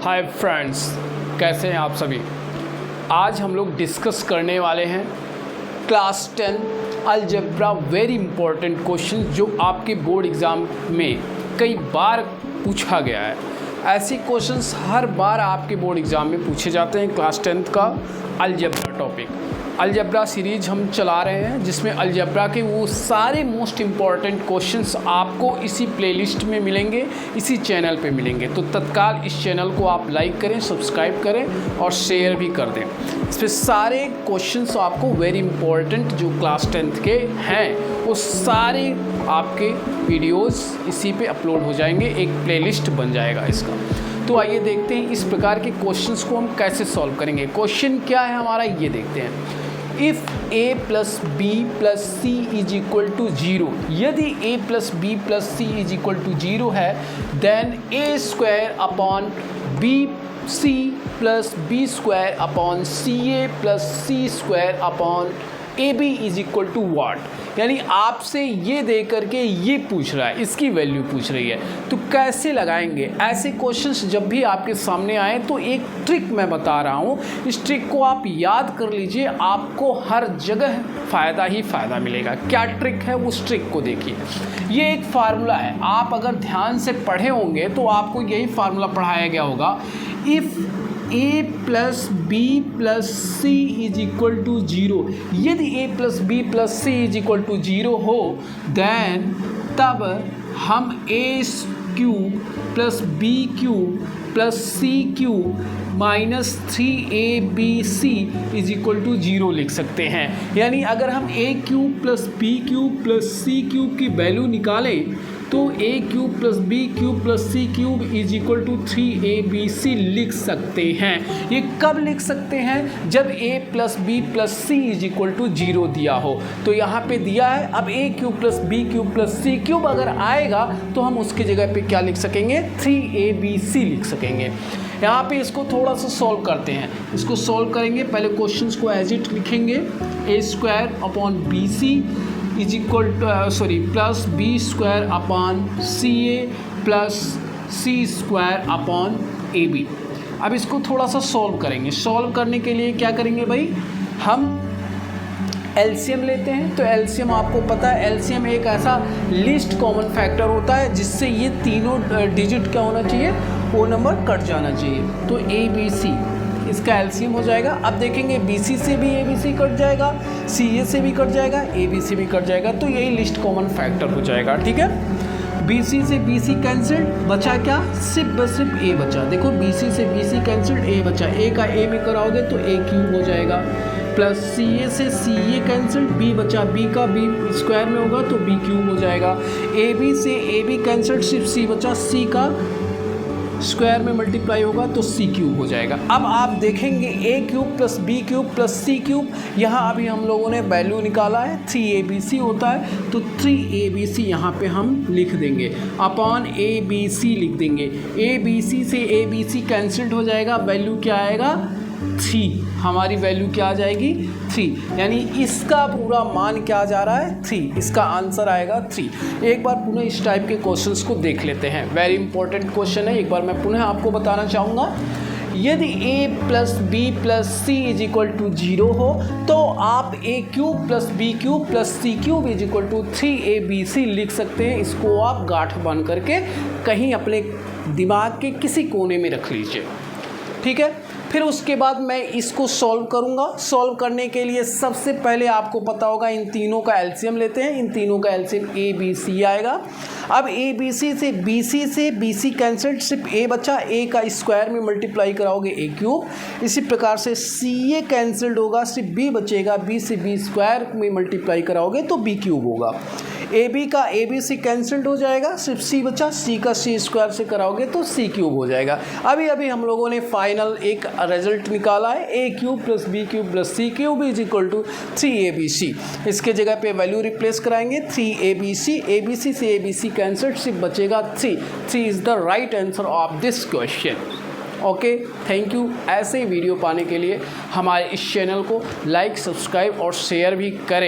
Hi friends, कैसे हैं आप सभी। आज हम लोग डिस्कस करने वाले हैं class 10 algebra very important question जो आपके बोर्ड एग्ज़ाम में कई बार पूछा गया है। ऐसे क्वेश्चंस हर बार आपके बोर्ड एग्ज़ाम में पूछे जाते हैं। क्लास 10 का अलजेब्रा टॉपिक, अलजेब्रा सीरीज हम चला रहे हैं जिसमें अलजेब्रा के वो सारे मोस्ट इम्पॉर्टेंट क्वेश्चंस आपको इसी प्लेलिस्ट में मिलेंगे, इसी चैनल पे मिलेंगे। तो तत्काल इस चैनल को आप लाइक करें, सब्सक्राइब करें और शेयर भी कर दें। इस पर सारे क्वेश्चंस आपको वेरी इंपॉर्टेंट जो क्लास 10 के हैं वो सारे आपके वीडियोस इसी पे अपलोड हो जाएंगे, एक प्लेलिस्ट बन जाएगा इसका। तो आइए देखते हैं इस प्रकार के क्वेश्चंस को हम कैसे सॉल्व करेंगे। क्वेश्चन क्या है हमारा, ये देखते हैं। If a plus B plus C is equal to 0, यदि a plus B plus C is equal to 0 है, then a square upon B C plus B square upon C A plus C square upon A B is equal to what. यानी आपसे ये दे करके ये पूछ रहा है, इसकी वैल्यू पूछ रही है। तो कैसे लगाएंगे ऐसे क्वेश्चंस जब भी आपके सामने आए तो एक ट्रिक मैं बता रहा हूँ, इस ट्रिक को आप याद कर लीजिए, आपको हर जगह फ़ायदा ही फ़ायदा मिलेगा। क्या ट्रिक है उस ट्रिक को देखिए। ये एक फार्मूला है, आप अगर ध्यान से पढ़े होंगे तो आपको यही फार्मूला पढ़ाया गया होगा। If a plus B plus C is equal to 0, यदि a plus B plus C is equal to 0 हो, देन तब हम a cube plus B cube plus C cube minus 3abc is equal to 0 लिख सकते हैं। यानी अगर हम a cube plus B cube plus C cube की वैल्यू निकालें तो a cube plus B cube plus C cube is equal to 3abc लिख सकते हैं। ये कब लिख सकते हैं, जब a plus B plus C is equal to 0 दिया हो। तो यहाँ पे दिया है, अब a cube plus B cube plus C cube अगर आएगा तो हम उसकी जगह पे क्या लिख सकेंगे, 3abc लिख सकेंगे। यहाँ पे इसको थोड़ा सा सॉल्व करते हैं। इसको सॉल्व करेंगे, पहले क्वेश्चंस को एज इट लिखेंगे। a square upon B C is equal plus B square upon C A plus C square upon A B. अब इसको थोड़ा सा सॉल्व करेंगे। सॉल्व करने के लिए क्या करेंगे भाई, हम एलसीएम लेते हैं। तो एलसीएम आपको पता है, एलसीएम एक ऐसा लीस्ट कॉमन फैक्टर होता है जिससे ये तीनों डिजिट क्या होना चाहिए, वो नंबर कट जाना चाहिए। तो ए बी सी इसका एलसीएम हो जाएगा। अब देखेंगे बीसी से भी एबीसी कट जाएगा, सीए से भी कट जाएगा, एबीसी भी कट जाएगा। तो यही लिस्ट कॉमन फैक्टर हो जाएगा, ठीक है। बीसी से बीसी कैंसिल, बचा क्या, सिर्फ ए बचा। देखो बीसी से बीसी कैंसिल, ए बचा। ए का ए में कराओगे तो ए क्यूब हो जाएगा, प्लस सीए से सीए कैंसिल, बी बचा, बी का बी स्क्वायर में होगा तो बी क्यूब हो जाएगा। ए बी से ए बी कैंसिल, सिर्फ सी बचा, सी का स्क्वायर में मल्टीप्लाई होगा तो सी क्यूब हो जाएगा। अब आप देखेंगे a cube plus B cube plus C cube, यहाँ अभी हम लोगों ने वैल्यू निकाला है 3abc होता है, तो 3abc यहाँ पे हम लिख देंगे, अपॉन abc लिख देंगे। abc से abc कैंसिल्ड हो जाएगा, वैल्यू क्या आएगा 3, हमारी वैल्यू क्या आ जाएगी 3। यानी इसका पूरा मान क्या जा रहा है 3, इसका आंसर आएगा 3। एक बार पुनः इस टाइप के क्वेश्चंस को देख लेते हैं, वेरी इंपॉर्टेंट क्वेश्चन है। एक बार मैं पुनः आपको बताना चाहूँगा, यदि a plus B plus C is equal to 0 हो तो आप a cube plus B cube plus C cube is equal to 3abc लिख सकते हैं। इसको आप गांठ बन करके कहीं अपने दिमाग के किसी कोने में रख लीजिए, ठीक है। फिर उसके बाद मैं इसको सॉल्व करूंगा। सॉल्व करने के लिए सबसे पहले आपको पता होगा इन तीनों का एलसीएम लेते हैं। इन तीनों का एलसीएम ए बी सी आएगा। अब ए बी सी से बी सी कैंसिल्ड, सिर्फ ए बचा, ए का स्क्वायर में मल्टीप्लाई कराओगे ए क्यूब। इसी प्रकार से सी ए कैंसिल्ड होगा, सिर्फ बी बचेगा, बी से बी स्क्वायर में मल्टीप्लाई कराओगे तो बी क्यूब होगा। ए बी का ए बी सी कैंसिल्ड हो जाएगा, सिर्फ सी बचा, सी का सी स्क्वायर से कराओगे तो सी क्यूब हो जाएगा। अभी हम लोगों ने फाइनल एक रिजल्ट निकाला है, A cube plus B cube plus C cube is equal to 3abc। इसके जगह पे वैल्यू रिप्लेस कराएंगे 3abc, abc से abc कैंसिल्ड, सिर्फ बचेगा 3 is the right answer of this question. Okay, thank you. ऐसे वीडियो पाने के लिए हमारे इस चैनल को लाइक, सब्सक्राइब और शेयर भी करें।